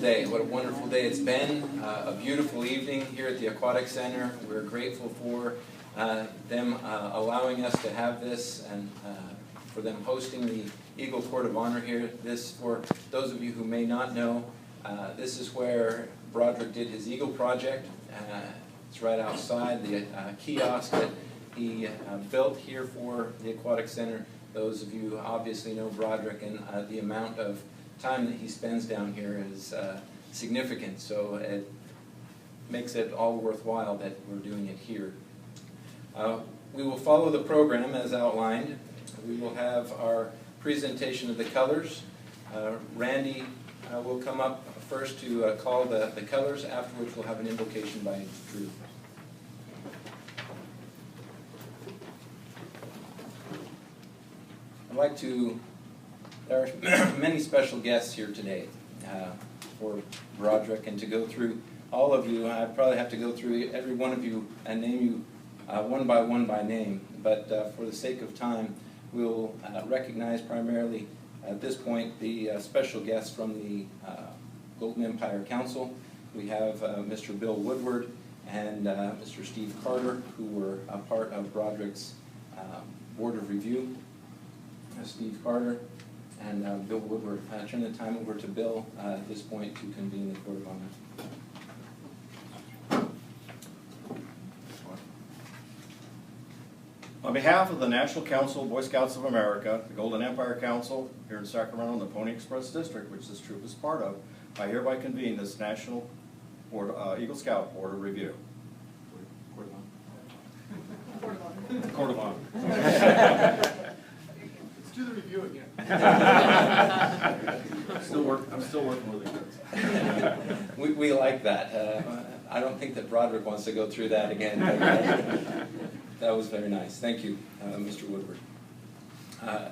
day. What a wonderful day it's been. A beautiful evening here at the Aquatic Center. We're grateful for them allowing us to have this and for them hosting the Eagle Court of Honor here. This, for those of you who may not know, this is where Broderick did his Eagle project. It's right outside the kiosk that he built here for the Aquatic Center. Those of you who obviously know Broderick, and the amount of time that he spends down here is significant, so it makes it all worthwhile that we're doing it here. We will follow the program as outlined. We will have our presentation of the colors. Randy will come up first to call the colors, after which we'll have an invocation by Drew. I'd like to, there are many special guests here today for Broderick, and to go through all of you, I probably have to go through every one of you and name you one by name, but for the sake of time, we'll recognize primarily at this point the special guests from the Golden Empire Council. We have Mr. Bill Woodward and Mr. Steve Carter, who were a part of Broderick's Board of Review. Steve Carter and Bill Woodward. I turn the time over to Bill at this point to convene the Court of Honor. On behalf of the National Council of Boy Scouts of America, the Golden Empire Council here in Sacramento and the Pony Express District, which this troop is part of, I hereby convene this National Eagle Scout Board of Review. Court of Honor. Let's do the review again. I'm still working with it. We like that. I don't think that Broderick wants to go through that again. That was very nice. Thank you, Mr. Woodward.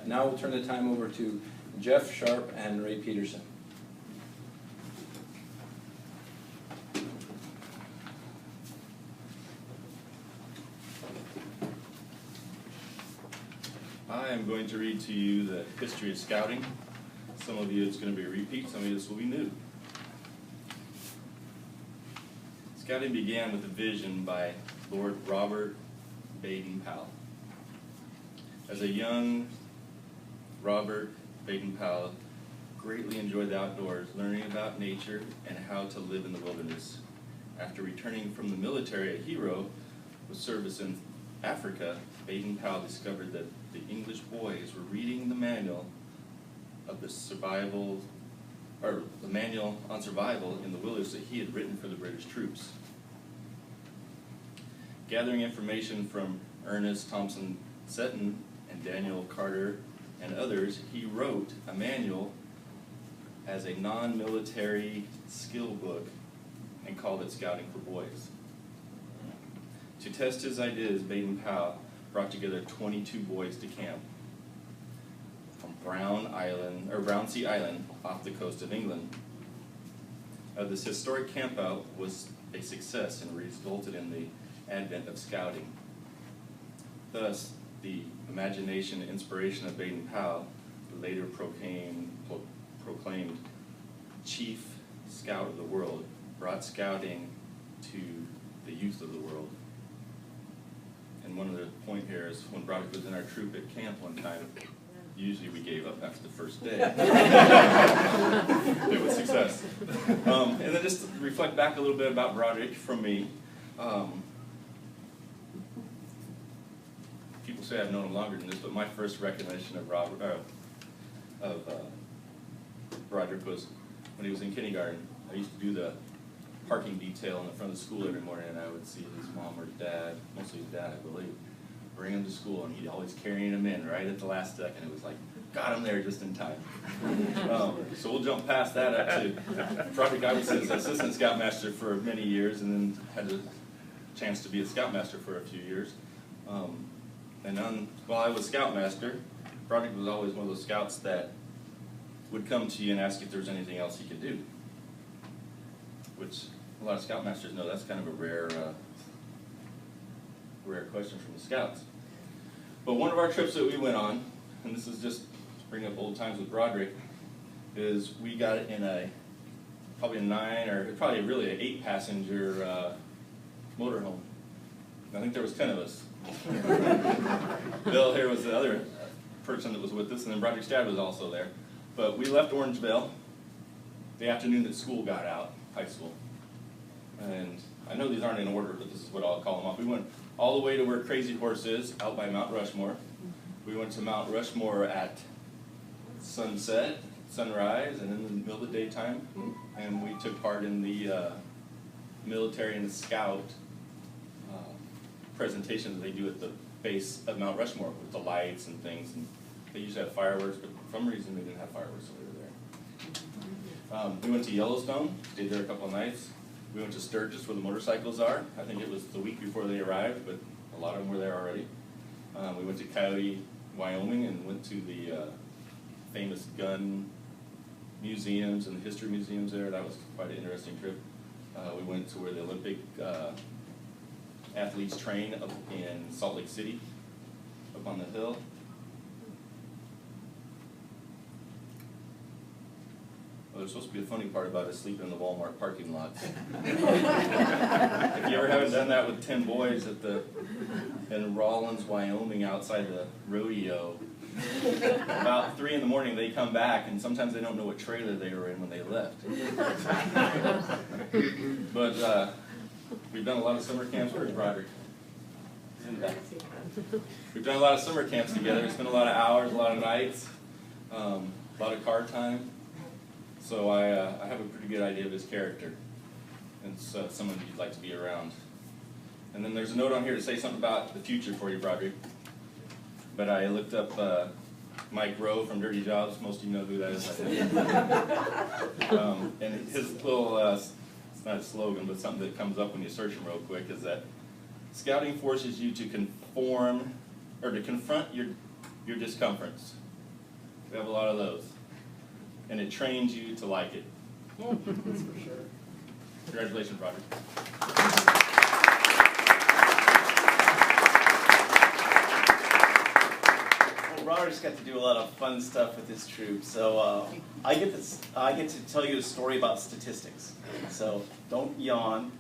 Now we'll turn the time over to Jeff Sharp and Ray Peterson. I am going to read to you the history of scouting. Some of you it's going to be a repeat, some of you this will be new. Scouting began with a vision by Lord Robert Baden-Powell. As a young Robert Baden-Powell greatly enjoyed the outdoors, learning about nature and how to live in the wilderness. After returning from the military, a hero with service in Africa, Baden-Powell discovered that the English boys were reading the manual of the manual on survival in the wilderness that he had written for the British troops. Gathering information from Ernest Thompson Seton and Daniel Carter and others, he wrote a manual as a non-military skill book and called it Scouting for Boys. To test his ideas, Baden-Powell brought together 22 boys to camp on Brownsea Island off the coast of England. This historic campout was a success and resulted in the advent of scouting. Thus, the imagination and inspiration of Baden-Powell, later proclaimed chief scout of the world, brought scouting to the youth of the world. And one of the point here is when Broderick was in our troop at camp one time, usually we gave up after the first day. It was success. And then just to reflect back a little bit about Broderick from me. People say I've known him longer than this, but my first recognition of Broderick was when he was in kindergarten. I used to do the parking detail in the front of the school every morning, and I would see his mom or dad, mostly his dad, I believe, bring him to school, and he'd always carrying him in right at the last second. It was like, got him there just in time. So we'll jump past that up to Broderick. I was his assistant scoutmaster for many years, and then had the chance to be a scoutmaster for a few years. While I was scoutmaster, Broderick was always one of those scouts that would come to you and ask if there was anything else he could do, which a lot of scoutmasters know that's kind of a rare question from the scouts. But one of our trips that we went on, and this is just to bring up old times with Broderick, is we got in a probably really an 8-passenger motorhome. I think there was 10 of us. Bill here was the other person that was with us, and then Broderick's dad was also there. But we left Orangeville the afternoon that school got out, high school. And I know these aren't in order, but this is what I'll call them off. We went all the way to where Crazy Horse is, out by Mount Rushmore. We went to Mount Rushmore at sunset, sunrise, and in the middle of the daytime. And we took part in the military and the scout presentation that they do at the base of Mount Rushmore with the lights and things. And they used to have fireworks, but for some reason they didn't have fireworks, so we were there. We went to Yellowstone, stayed there a couple of nights. We went to Sturgis where the motorcycles are. I think it was the week before they arrived, but a lot of them were there already. We went to Coyote, Wyoming, and went to the famous gun museums and the history museums there. That was quite an interesting trip. We went to where the Olympic athletes train up in Salt Lake City, up on the hill. Well, there's supposed to be a funny part about us sleeping in the Walmart parking lot. If you ever haven't done that with 10 boys in Rawlins, Wyoming, outside the rodeo, about 3 in the morning they come back, and sometimes they don't know what trailer they were in when they left. But we've done a lot of summer camps. Where's Broderick? He's in the back. We've done a lot of summer camps together. Spent a lot of hours, a lot of nights, a lot of car time. So I have a pretty good idea of his character, and so someone you'd like to be around. And then there's a note on here to say something about the future for you, Broderick. But I looked up Mike Rowe from Dirty Jobs. Most of you know who that is, I think. And his little, it's not a slogan, but something that comes up when you search him real quick, is that scouting forces you to conform, or to confront your discomforts. We have a lot of those. And it trains you to like it. That's for sure. Congratulations, Broderick. Well, Broderick's got to do a lot of fun stuff with his troop, so I get to tell you a story about statistics. So don't yawn.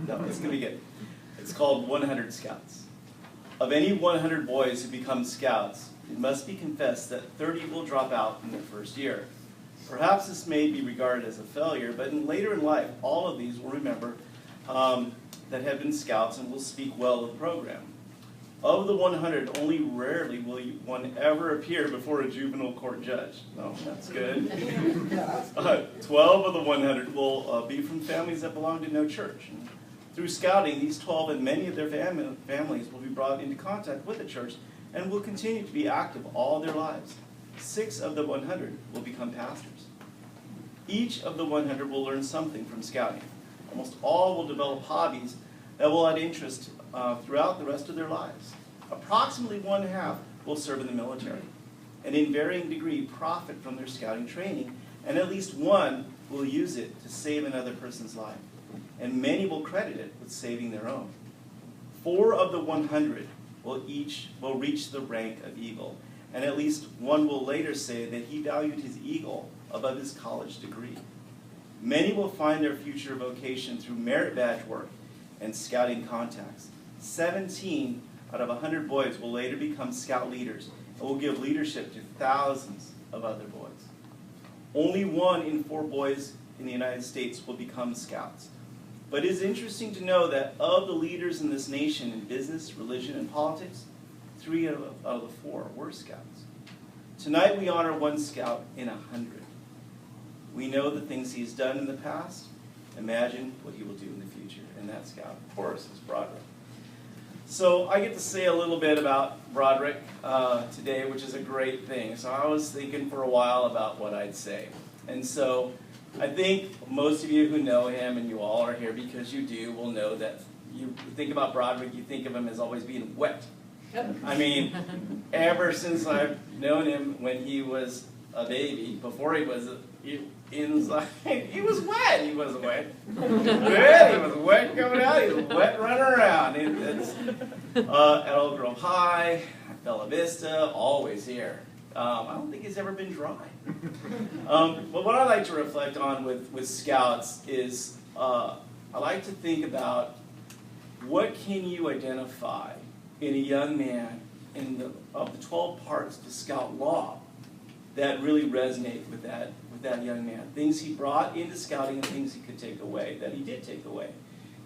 No, it's gonna be good. It's called 100 Scouts. Of any 100 boys who become scouts, it must be confessed that 30 will drop out in their first year. Perhaps this may be regarded as a failure, but later in life, all of these will remember that have been scouts and will speak well of the program. Of the 100, only rarely will one ever appear before a juvenile court judge. No, that's good. 12 of the 100 will be from families that belong to no church. And through scouting, these 12 and many of their families will be brought into contact with the church and will continue to be active all their lives. 6 of the 100 will become pastors. Each of the 100 will learn something from scouting. Almost all will develop hobbies that will add interest throughout the rest of their lives. Approximately 1/2 will serve in the military, and in varying degree profit from their scouting training, and at least one will use it to save another person's life, and many will credit it with saving their own. 4 of the 100 will reach the rank of eagle, and at least one will later say that he valued his eagle above his college degree. Many will find their future vocation through merit badge work and scouting contacts. 17 out of 100 boys will later become scout leaders and will give leadership to thousands of other boys. Only 1 in 4 boys in the United States will become scouts. But it is interesting to know that of the leaders in this nation in business, religion, and politics, 3 out of the 4 were scouts. Tonight we honor 1 scout in 100. We know the things he's done in the past. Imagine what he will do in the future. And that scout, of course, is Broderick. So I get to say a little bit about Broderick today, which is a great thing. So I was thinking for a while about what I'd say. And so I think most of you who know him, and you all are here because you do, will know that you think about Broderick, you think of him as always being wet. I mean, ever since I've known him when he was a baby, before he was inside, he was wet. He was wet. He was wet coming out. He was wet running around. At Old Grove High, Bella Vista, always here. I don't think it's ever been dry. But what I like to reflect on with Scouts is I like to think about what can you identify in a young man of the 12 parts of the Scout law that really resonate with that young man. Things he brought into Scouting and things he could take away, that he did take away.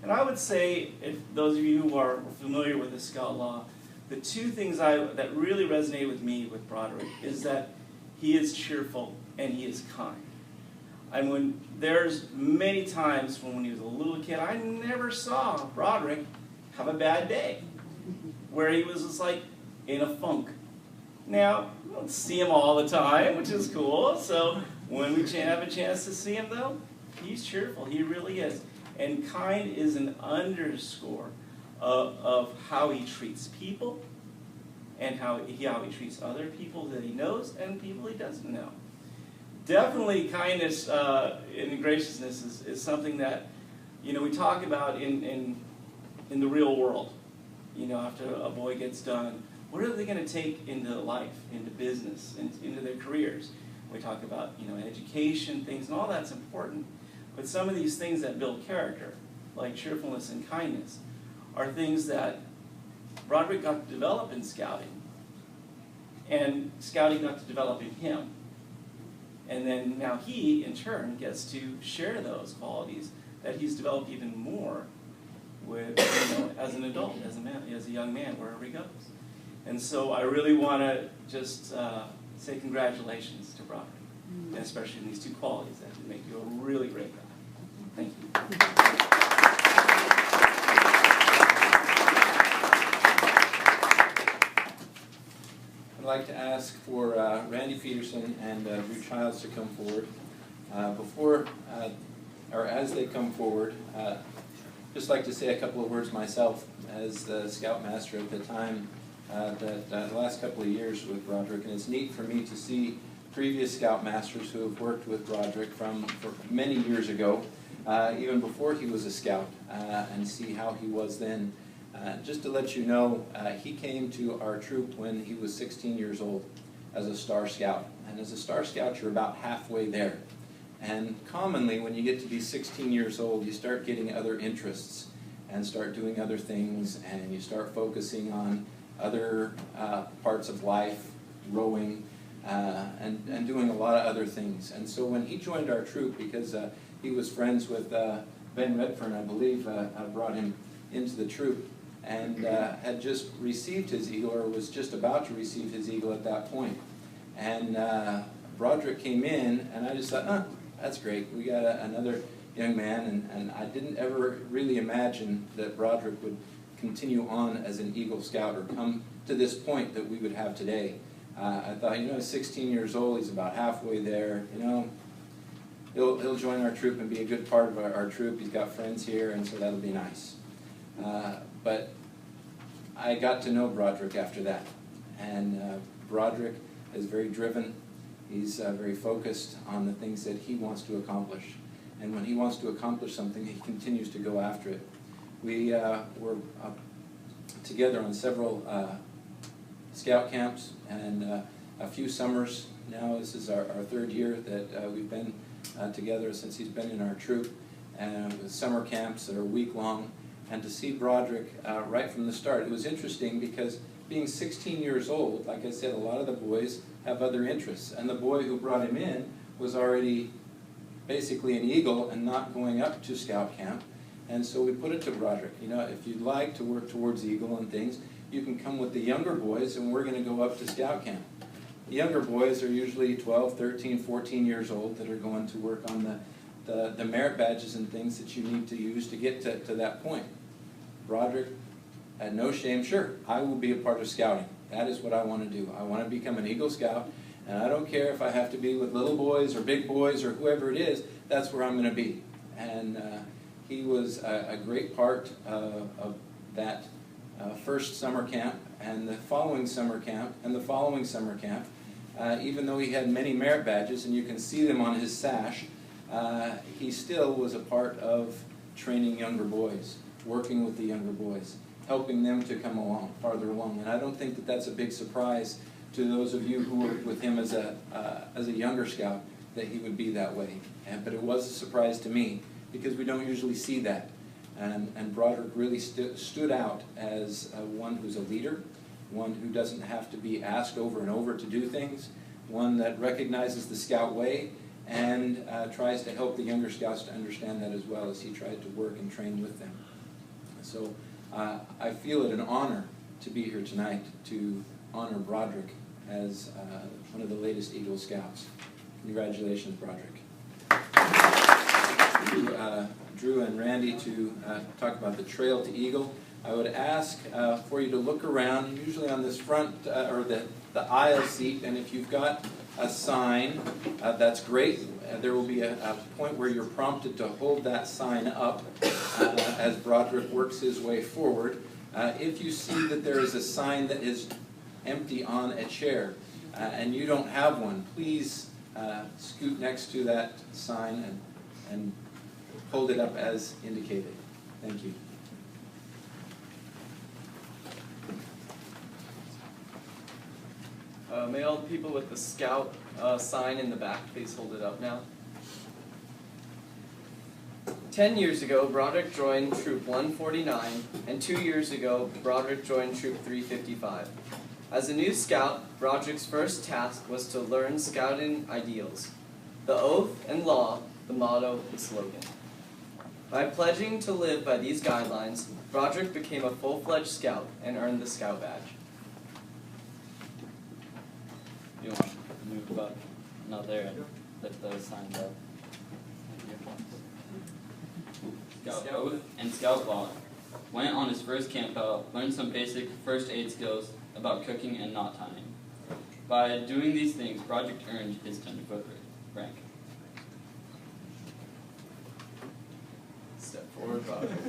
And I would say, if those of you who are familiar with the Scout law, the two things that really resonate with me with Broderick is that he is cheerful and he is kind. And when there's many times when he was a little kid, I never saw Broderick have a bad day, where he was just like in a funk. Now, we don't see him all the time, which is cool. So when we have a chance to see him, though, he's cheerful. He really is. And kind is an underscore of how he treats people and how he treats other people that he knows and people he doesn't know. Definitely kindness and graciousness is something that, we talk about in the real world. After a boy gets done, what are they going to take into life, into business, into their careers? We talk about, education, things, and all that's important. But some of these things that build character, like cheerfulness and kindness, are things that Broderick got to develop in Scouting, and Scouting got to develop in him. And then now he, in turn, gets to share those qualities that he's developed even more with, as an adult, as a young man, wherever he goes. And so I really want to just say congratulations to Broderick, and especially in these two qualities that make you a really great guy. Thank you. I'd like to ask for Randy Peterson and Drew Childs to come forward. As they come forward, just like to say a couple of words myself as the Scoutmaster at the time, the last couple of years with Broderick, and it's neat for me to see previous Scoutmasters who have worked with Broderick for many years ago, even before he was a Scout, and see how he was then. Just to let you know, he came to our troop when he was 16 years old as a Star Scout. And as a Star Scout, you're about halfway there. And commonly, when you get to be 16 years old, you start getting other interests and start doing other things, and you start focusing on other parts of life, rowing, and doing a lot of other things. And so when he joined our troop, because he was friends with Ben Redfern, I believe, brought him into the troop, and had just received his eagle, or was just about to receive his eagle at that point. And Broderick came in, and I just thought, that's great. We got another young man, and I didn't ever really imagine that Broderick would continue on as an Eagle Scout or come to this point that we would have today. I thought, he's 16 years old, he's about halfway there, he'll join our troop and be a good part of our troop. He's got friends here, and so that'll be nice. But I got to know Broderick after that, and Broderick is very driven. He's very focused on the things that he wants to accomplish. And when he wants to accomplish something, he continues to go after it. We were together on several Scout camps and a few summers. Now this is our third year that we've been together since he's been in our troop, and with summer camps that are week-long. And to see Broderick right from the start, it was interesting because being 16 years old, like I said, a lot of the boys have other interests. And the boy who brought him in was already basically an Eagle and not going up to Scout camp. And so we put it to Broderick, if you'd like to work towards Eagle and things, you can come with the younger boys and we're going to go up to Scout camp. The younger boys are usually 12, 13, 14 years old that are going to work on the merit badges and things that you need to use to get to that point. Broderick had no shame. Sure, I will be a part of Scouting. That is what I want to do. I want to become an Eagle Scout, and I don't care if I have to be with little boys or big boys or whoever it is, that's where I'm going to be. And he was a great part of that first summer camp, and the following summer camp, and the following summer camp. Even though he had many merit badges, and you can see them on his sash, he still was a part of training younger boys, working with the younger boys, helping them to come along, farther along. And I don't think that that's a big surprise to those of you who worked with him as a younger scout that he would be that way. But it was a surprise to me because we don't usually see that. And Broderick really stood out as one who's a leader, one who doesn't have to be asked over and over to do things, one that recognizes the scout way and tries to help the younger scouts to understand that as well as he tried to work and train with them. So I feel it an honor to be here tonight to honor Broderick as one of the latest Eagle Scouts. Congratulations, Broderick. Drew and Randy to talk about the Trail to Eagle. I would ask for you to look around, usually on this front or the aisle seat, and if you've got a sign, that's great. There will be a point where you're prompted to hold that sign up as Broderick works his way forward. If you see that there is a sign that is empty on a chair and you don't have one, please scoot next to that sign and hold it up as indicated. Thank you. May all the people with the Scout sign in the back please hold it up now. 10 years ago, Broderick joined Troop 149, and 2 years ago, Broderick joined Troop 355. As a new scout, Broderick's first task was to learn scouting ideals, the oath and law, the motto and slogan. By pledging to live by these guidelines, Broderick became a full-fledged scout and earned the Scout badge. You want to move up, not there, and lift those signs up. Scout oath and scout law. Went on his first camp out, learned some basic first aid skills about cooking and knot tying. By doing these things, Broderick earned his tenderfoot rank. Step forward, Broderick.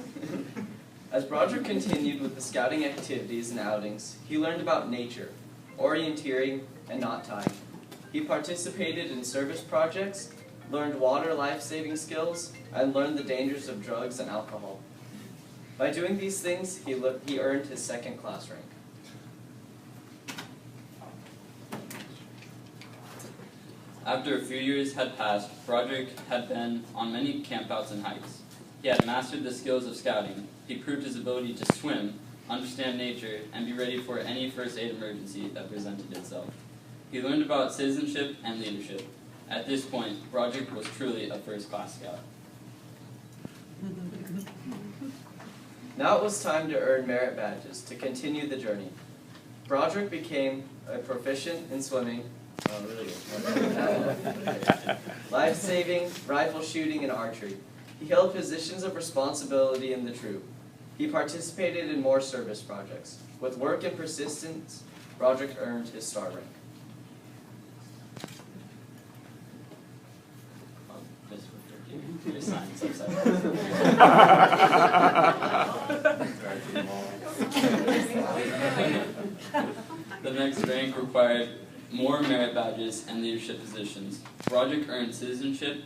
As Broderick continued with the scouting activities and outings, he learned about nature, orienteering, and knot tying. He participated in service projects, learned water life-saving skills, and learned the dangers of drugs and alcohol. By doing these things, he earned his second-class rank. After a few years had passed, Broderick had been on many campouts and hikes. He had mastered the skills of scouting. He proved his ability to swim, understand nature, and be ready for any first aid emergency that presented itself. He learned about citizenship and leadership. At this point, Broderick was truly a first-class scout. Now it was time to earn merit badges to continue the journey. Broderick became a proficient in swimming, life-saving, rifle shooting, and archery. He held positions of responsibility in the troop. He participated in more service projects. With work and persistence, Broderick earned his star rank. This was tricky. Your sign's upside down. The next rank required more merit badges and leadership positions. Broderick earned citizenship,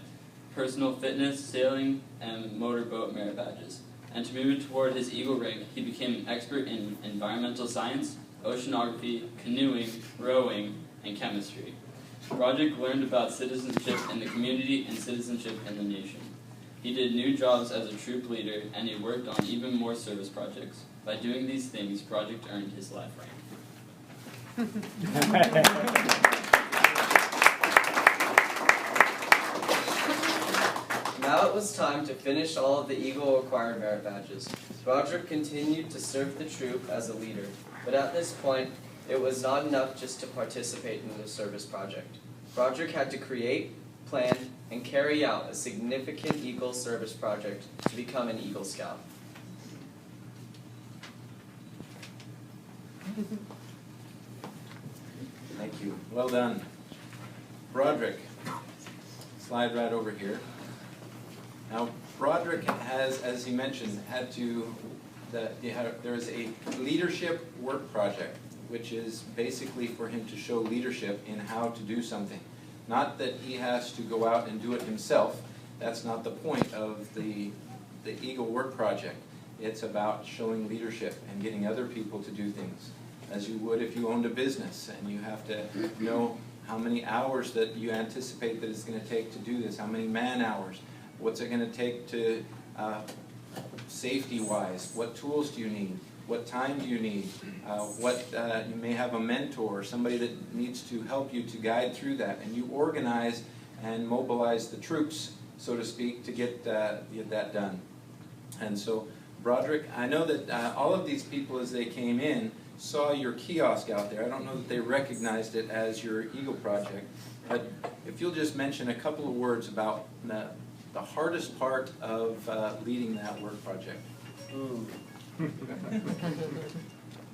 personal fitness, sailing, and motorboat merit badges. And to move toward his Eagle rank, he became an expert in environmental science, oceanography, canoeing, rowing, and chemistry. Broderick learned about citizenship in the community and citizenship in the nation. He did new jobs as a troop leader, and he worked on even more service projects. By doing these things, Broderick earned his life rank. Now it was time to finish all of the Eagle-required merit badges. Broderick continued to serve the troop as a leader, but at this point, it was not enough just to participate in the service project. Broderick had to create, plan, and carry out a significant Eagle service project to become an Eagle Scout. Thank you. Well done. Broderick, slide right over here. Now, Broderick has, as he mentioned, there is a leadership work project, which is basically for him to show leadership in how to do something. Not that he has to go out and do it himself. That's not the point of the Eagle work project. It's about showing leadership and getting other people to do things. as you would if you owned a business, and you have to know how many hours that you anticipate that it's going to take to do this, how many man hours, what's it going to take to safety-wise, what tools do you need, what time do you need, you may have a mentor, somebody that needs to help you to guide through that, and you organize and mobilize the troops, so to speak, to get that done. And so, Broderick, I know that all of these people, as they came in, saw your kiosk out there. I don't know that they recognized it as your Eagle project, but if you'll just mention a couple of words about the hardest part of leading that work project. Ooh.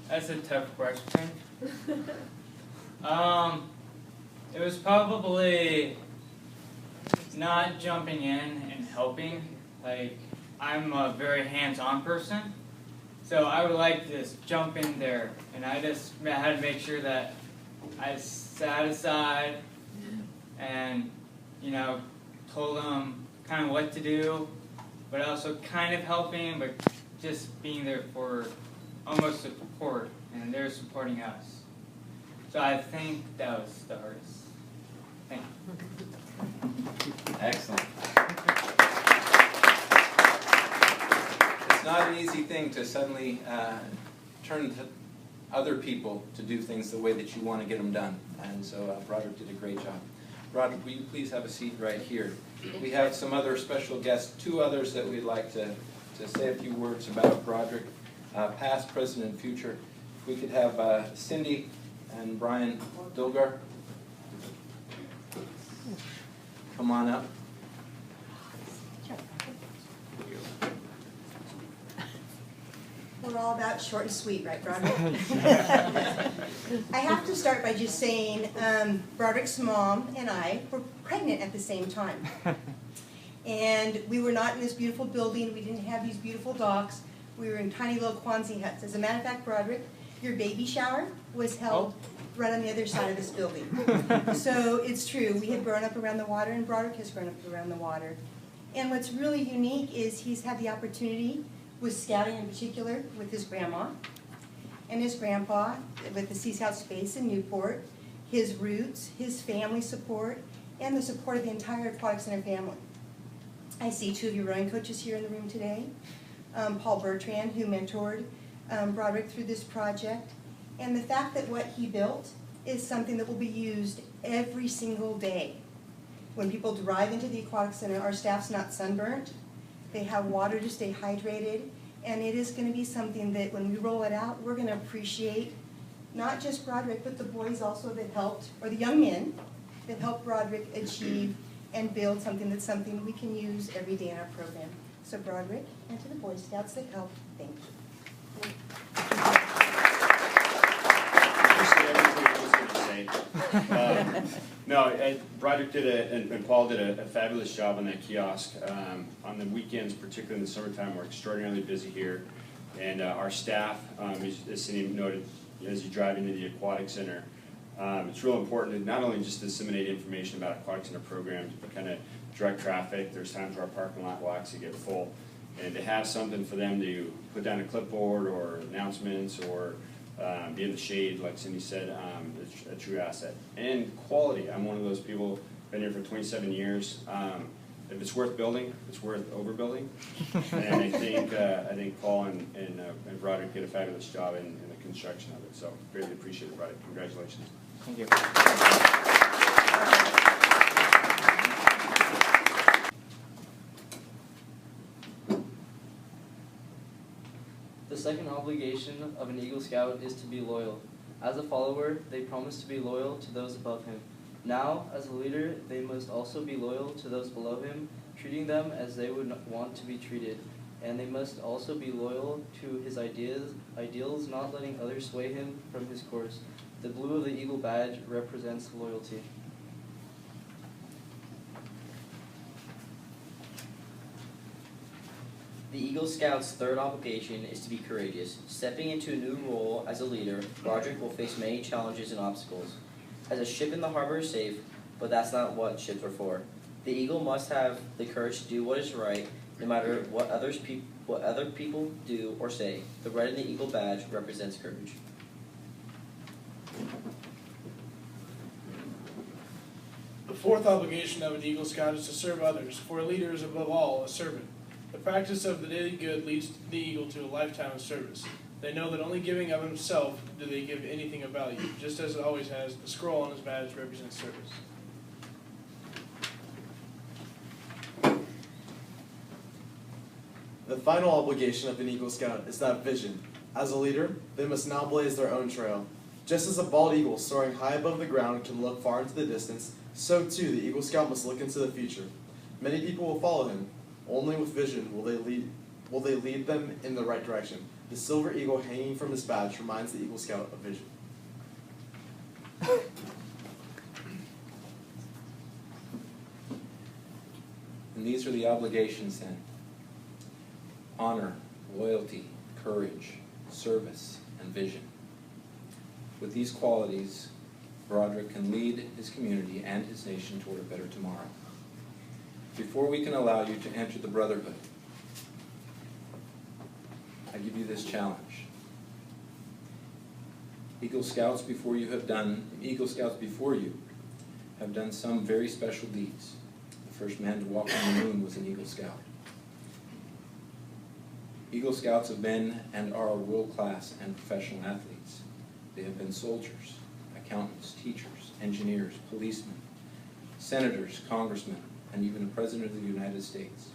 That's a tough question. It was probably not jumping in and helping. Like, I'm a very hands-on person, so I would like to just jump in there, and I just had to make sure that I sat aside and, you know, told them kind of what to do, but also kind of helping, but just being there for almost support, and they're supporting us. So I think that was the hardest. Thank you. Excellent. It's not an easy thing to suddenly turn to other people to do things the way that you want to get them done. And so Broderick did a great job. Broderick, will you please have a seat right here? We have some other special guests, two others that we'd like to say a few words about Broderick, past, present, and future. If we could have Cindy and Brian Dilgar come on up. We're all about short and sweet, right, Broderick? I have to start by just saying Broderick's mom and I were pregnant at the same time. And we were not in this beautiful building. We didn't have these beautiful docks. We were in tiny little Quonset huts. As a matter of fact, Broderick, your baby shower was held right on the other side of this building. So it's true. We had grown up around the water, and Broderick has grown up around the water. And what's really unique is he's had the opportunity, with scouting in particular, with his grandma and his grandpa, with the Sea Scout Space in Newport, his roots, his family support, and the support of the entire Aquatic Center family. I see two of your rowing coaches here in the room today. Paul Bertrand, who mentored Broderick through this project, and the fact that what he built is something that will be used every single day. When people drive into the Aquatic Center, our staff's not sunburnt. They have water to stay hydrated, and it is going to be something that when we roll it out, we're going to appreciate not just Broderick, but the boys also that helped, or the young men that helped Broderick achieve and build something that's something we can use every day in our program. So Broderick, and to the Boy Scouts that helped, thank you. Broderick did and Paul did a fabulous job on that kiosk. On the weekends, particularly in the summertime, we're extraordinarily busy here. And our staff, as Cindy noted, as you drive into the Aquatic Center, it's real important to not only just disseminate information about Aquatic Center programs, but kind of direct traffic. There's times where our parking lot will actually get full. And to have something for them to put down a clipboard or announcements or be in the shade, like Cindy said, it's a true asset. And quality. I'm one of those people, been here for 27 years. If it's worth building, it's worth overbuilding. And I think Paul and Broderick did a fabulous job in the construction of it. So greatly appreciate it, Broderick. Congratulations. Thank you. The second obligation of an Eagle Scout is to be loyal. As a follower, they promise to be loyal to those above him. Now, as a leader, they must also be loyal to those below him, treating them as they would want to be treated. And they must also be loyal to his ideals, not letting others sway him from his course. The blue of the Eagle badge represents loyalty. The Eagle Scout's third obligation is to be courageous. Stepping into a new role as a leader, Broderick will face many challenges and obstacles. As a ship in the harbor is safe, but that's not what ships are for. The Eagle must have the courage to do what is right, no matter what other people do or say. The red in the Eagle badge represents courage. fourth obligation of an Eagle Scout is to serve others, for a leader is above all a servant. The practice of the daily good leads the Eagle to a lifetime of service. They know that only giving of himself do they give anything of value. Just as it always has, the scroll on his badge represents service. The final obligation of an Eagle Scout is that vision. As a leader, they must now blaze their own trail. Just as a bald eagle soaring high above the ground can look far into the distance, so too the Eagle Scout must look into the future. Many people will follow him. Only with vision will they lead them in the right direction. The silver eagle hanging from his badge reminds the Eagle Scout of vision. And these are the obligations then: honor, loyalty, courage, service, and vision. With these qualities, Broderick can lead his community and his nation toward a better tomorrow. Before we can allow you to enter the brotherhood, I give you this challenge. Eagle Scouts before you have done some very special deeds. The first man to walk on the moon was an Eagle Scout. Eagle Scouts have been and are world-class and professional athletes. They have been soldiers, accountants, teachers, engineers, policemen, senators, congressmen, and even the President of the United States.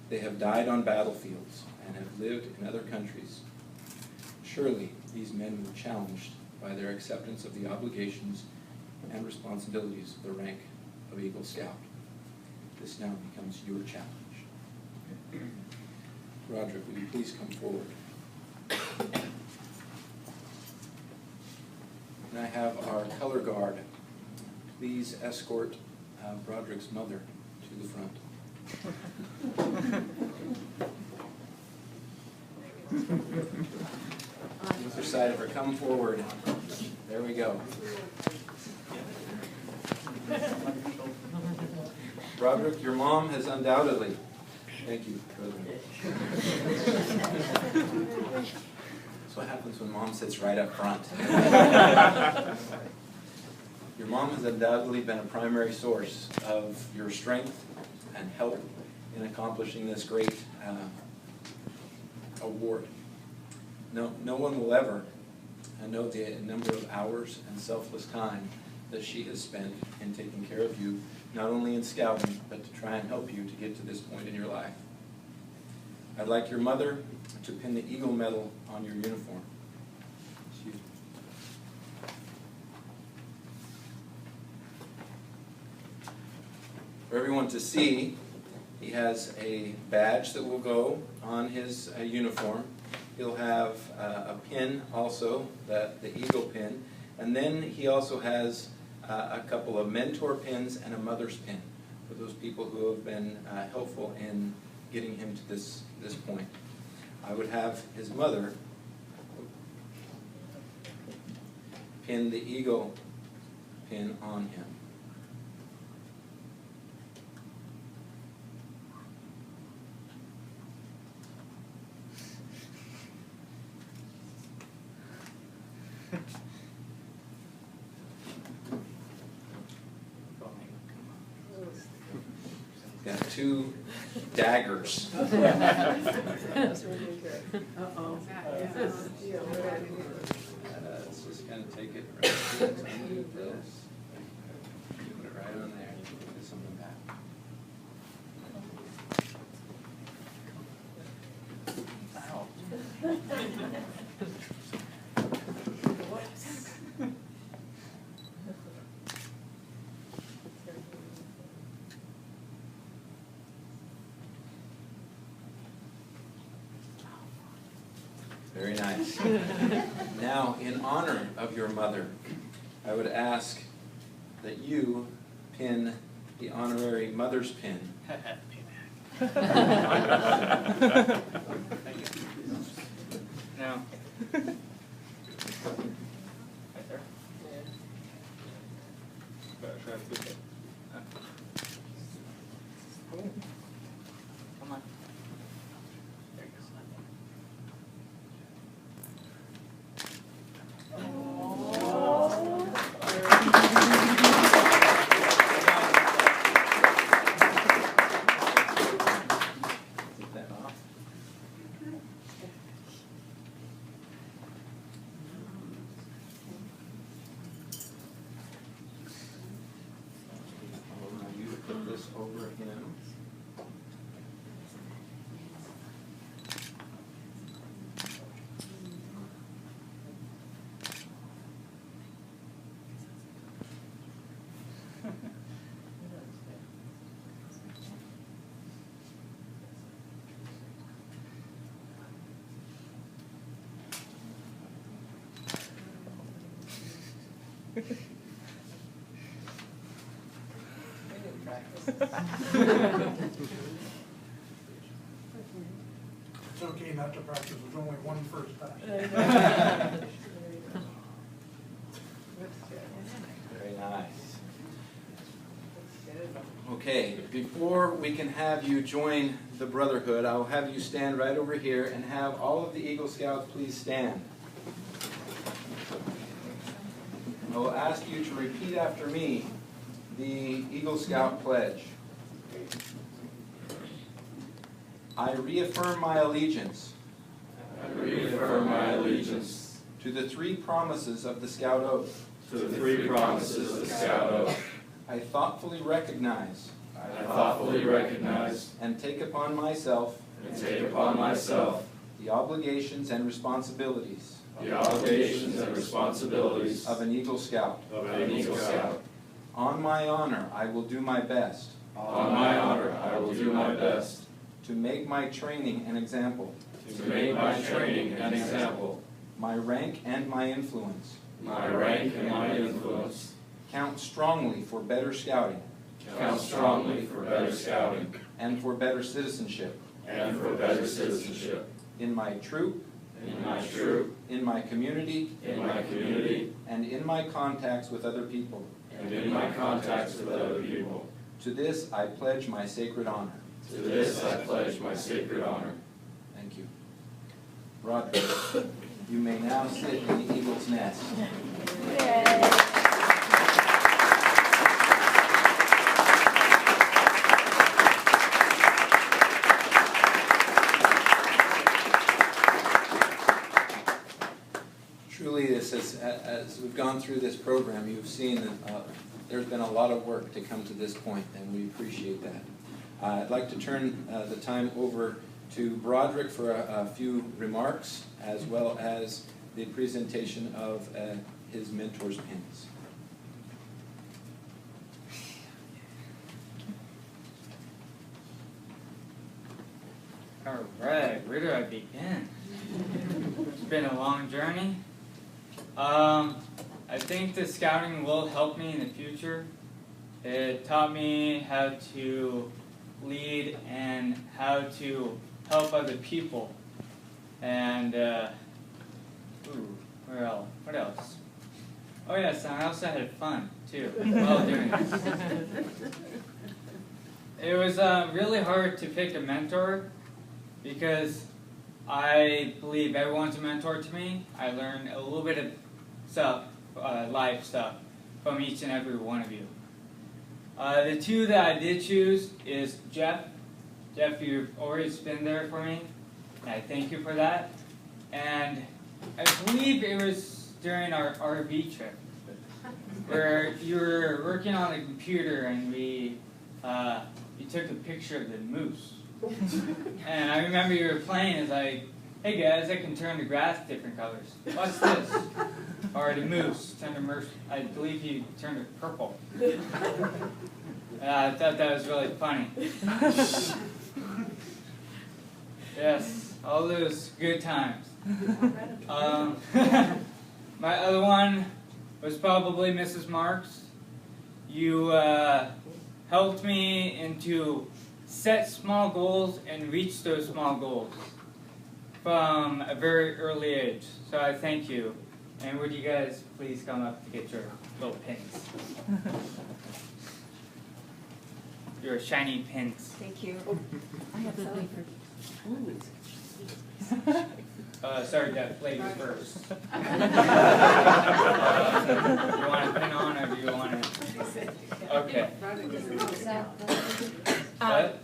They have died on battlefields and have lived in other countries. Surely these men were challenged by their acceptance of the obligations and responsibilities of the rank of Eagle Scout. This now becomes your challenge. Broderick, will you please come forward? And I have our color guard. Please escort Broderick's mother to the front. Other side of her, come forward. There we go. Broderick, your mom has undoubtedly, thank you, brother. That's what happens when mom sits right up front. Your mom has undoubtedly been a primary source of your strength and help in accomplishing this great award. No one will ever know the number of hours and selfless time that she has spent in taking care of you, not only in scouting, but to try and help you to get to this point in your life. I'd like your mother to pin the Eagle Medal on your uniform. Excuse me. For everyone to see, he has a badge that will go on his uniform. He'll have a pin also, the Eagle pin, and then he also has a couple of mentor pins and a mother's pin for those people who have been helpful in getting him to this point. I would have his mother pin the Eagle pin on him. Got two daggers. That's really good. Uh-oh. Let's just kind of take it right underneath this. Put it right on there. Put something back. Very nice. Now, in honor of your mother, I would ask that you pin the honorary mother's pin. No. Come on. There you go. It's okay not to practice, there's only one first time. Very nice. Okay, before we can have you join the Brotherhood, I'll have you stand right over here and have all of the Eagle Scouts please stand. I will ask you to repeat after me the Eagle Scout pledge. I reaffirm my allegiance. I reaffirm my allegiance to the three promises of the Scout Oath. to the three promises of the Scout Oath. I thoughtfully recognize I thoughtfully recognize and take upon myself and take upon myself the obligations and responsibilities the obligations and responsibilities of an Eagle Scout. of an Eagle Scout. On my honor, I will do my best On my honor, I will do my best to make my training an example, to make my training an example, my rank and my influence my rank and my influence count strongly for better scouting count strongly for better scouting and for better citizenship and for better citizenship in my troop, in my troop, in my community, in my community, and in my contacts with other people. and in my contacts with other people. To this I pledge my sacred honor. To this I pledge my sacred honor. Thank you. Broderick, you may now sit in the eagle's nest. Truly, this is, as we've gone through this program, you've seen that there's been a lot of work to come to this point, and we appreciate that. I'd like to turn the time over to Broderick for a few remarks, as well as the presentation of his mentor's pins. All right, where do I begin? It's been a long journey. I think the scouting will help me in the future. It taught me how to lead and how to help other people. And, where else? What else? Oh yes, and I also had fun, too, while doing this. It was really hard to pick a mentor because I believe everyone's a mentor to me. I learned a little bit of stuff, life stuff, from each and every one of you. The two that I did choose is Jeff. Jeff, you've always been there for me, and I thank you for that. And I believe it was during our RV trip, where you were working on the computer and you took a picture of the moose. And I remember you were playing, it's like, hey guys, I can turn the grass different colors. What's this? Or the moose, I believe you turned it purple. I thought that was really funny. Yes, all those good times. My other one was probably Mrs. Marks. You helped me into set small goals and reach those small goals from a very early age. So I thank you. And would you guys please come up to get your little pins? Your shiny pins. Thank you. I have something for. Sorry, Jeff, ladies first. You want a pin on or do you want it? Okay. What?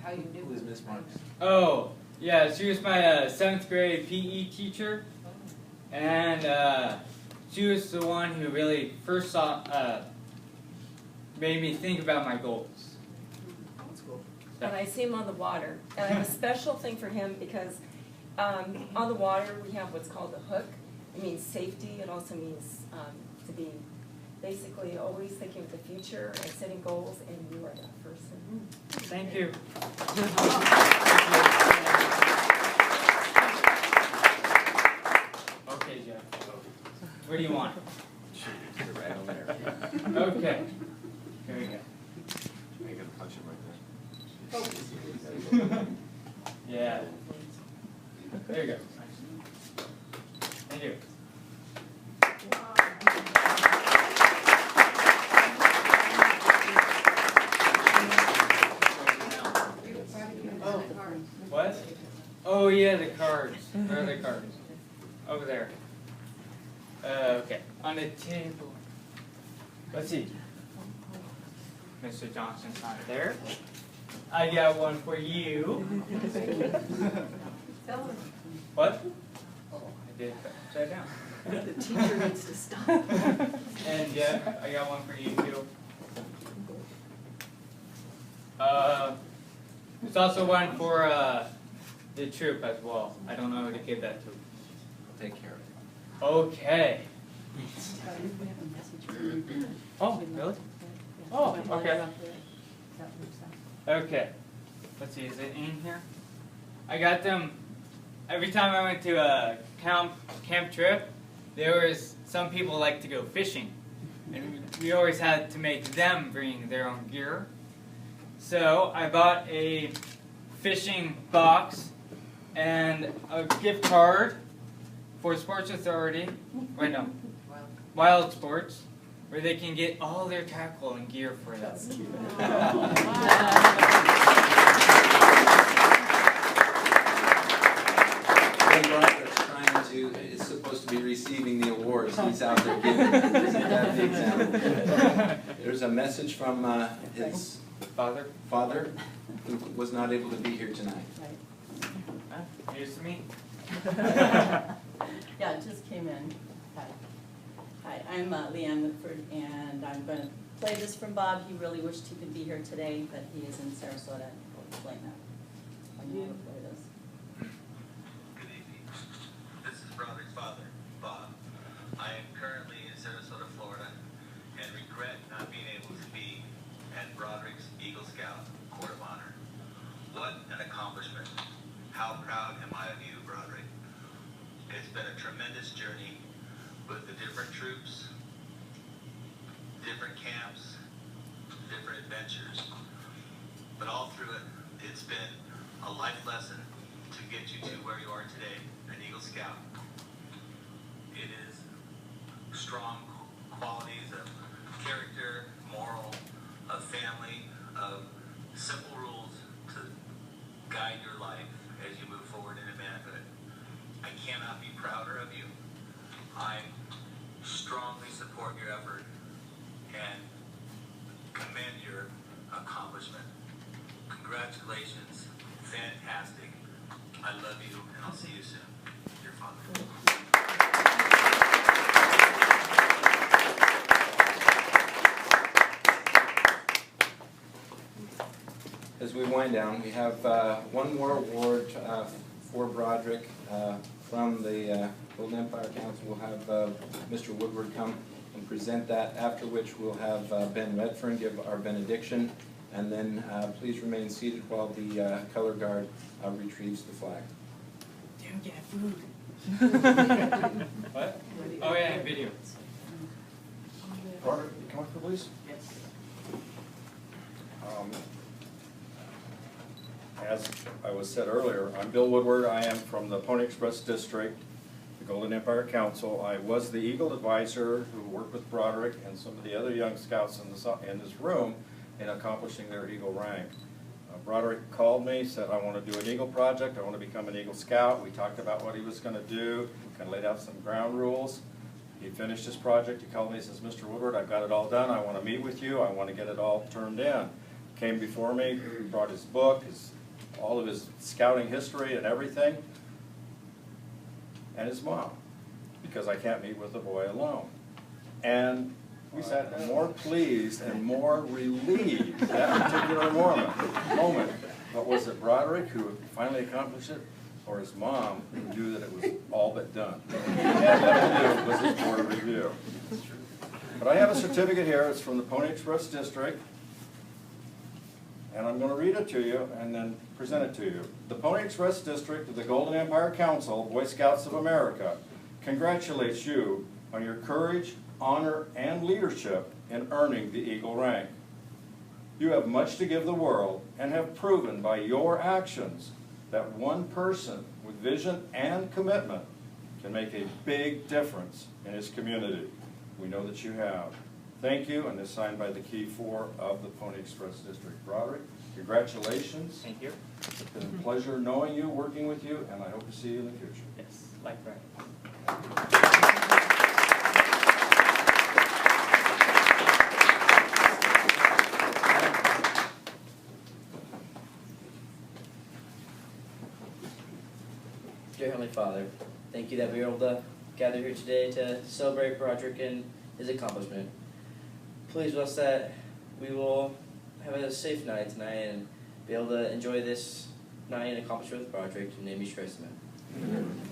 How you do? Who is Miss Marks? Oh, yeah, she was my 7th grade PE teacher. And she was the one who really first made me think about my goals. That's cool. And I see him on the water. And I have a special thing for him because on the water we have what's called a hook. It means safety. It also means to be basically always thinking of the future and setting goals, and you are that person. Thank you. Okay, Jeff. What do you want? Yeah. There you go. Thank you. What? Oh yeah, the cards. Where are the cards? Over there. Okay. On the table. Let's see. Mr. Johnson's not there. I got one for you. What? Oh, I did upside down. The teacher needs to stop. And yeah, I got one for you too. There's also one for the troop as well. I don't know who to give that to. I'll take care of it. Okay. Oh, really? Oh, okay. Okay. Let's see, is it in here? I got them. Every time I went to a camp trip, there was some people like to go fishing. And we always had to make them bring their own gear. So I bought a fishing box and a gift card for Sports Authority. Wait, no. Wild Sports, where they can get all their tackle and gear for them. When Broderick's trying to, is supposed to be receiving the awards, he's out there giving that the example. There's a message from his father, who was not able to be here tonight. Here's to me. Yeah, it just came in. Hi. Hi, I'm Leanne Whitford, and I'm going to play this from Bob. He really wished he could be here today, but he is in Sarasota. We'll explain that. I'm going to play this. Good evening. This is Broderick's father, Bob. I am currently in Sarasota, Florida, and regret not being able to be at Broderick's Eagle Scout Court of Honor. What an accomplishment. How proud am I of you, Broderick. It's been a tremendous journey with the different troops, different camps, different adventures. But all through it, it's been a life lesson to get you to where you are today, an Eagle Scout. It is strong qualities of character, moral, of family, of simple rules to guide your life as you move forward into manhood. I cannot be prouder of you. I strongly support your effort and commend your accomplishment. Congratulations. Fantastic. I love you, and I'll see you soon. Your father. As we wind down, we have one more award for Broderick from the Golden Empire Council. We'll have Mr. Woodward come and present that, after which we'll have Ben Redfern give our benediction, and then please remain seated while the color guard retrieves the flag. Damn, get food. What? Oh yeah, video. Broderick, you come up here, please. Yes. As I was said earlier, I'm Bill Woodward. I am from the Pony Express District, the Golden Empire Council. I was the Eagle Advisor who worked with Broderick and some of the other young scouts in this room in accomplishing their Eagle rank. Broderick called me, said, I want to do an Eagle project. I want to become an Eagle Scout. We talked about what he was going to do, kind of laid out some ground rules. He finished his project. He called me and says, Mr. Woodward, I've got it all done. I want to meet with you. I want to get it all turned in. Came before me, brought his book, all of his scouting history and everything, and his mom, because I can't meet with a boy alone. And we sat more pleased and more relieved that particular moment. But was it Broderick who finally accomplished it, or his mom who knew that it was all but done? And that was his board review. But I have a certificate here. It's from the Pony Express District. And I'm going to read it to you and then present it to you. The Pony Express District of the Golden Empire Council, Boy Scouts of America, congratulates you on your courage, honor, and leadership in earning the Eagle rank. You have much to give the world and have proven by your actions that one person with vision and commitment can make a big difference in his community. We know that you have. Thank you, and is signed by the Key 4 of the Pony Express District. Broderick, congratulations. Thank you. It's been a pleasure knowing you, working with you, and I hope to see you in the future. Yes, likewise. Dear Heavenly Father, thank you that we were able to gather here today to celebrate Broderick and his accomplishment. Please bless that we will have a safe night tonight and be able to enjoy this night and accomplishment with Broderick. In the name of Jesus Christ, amen.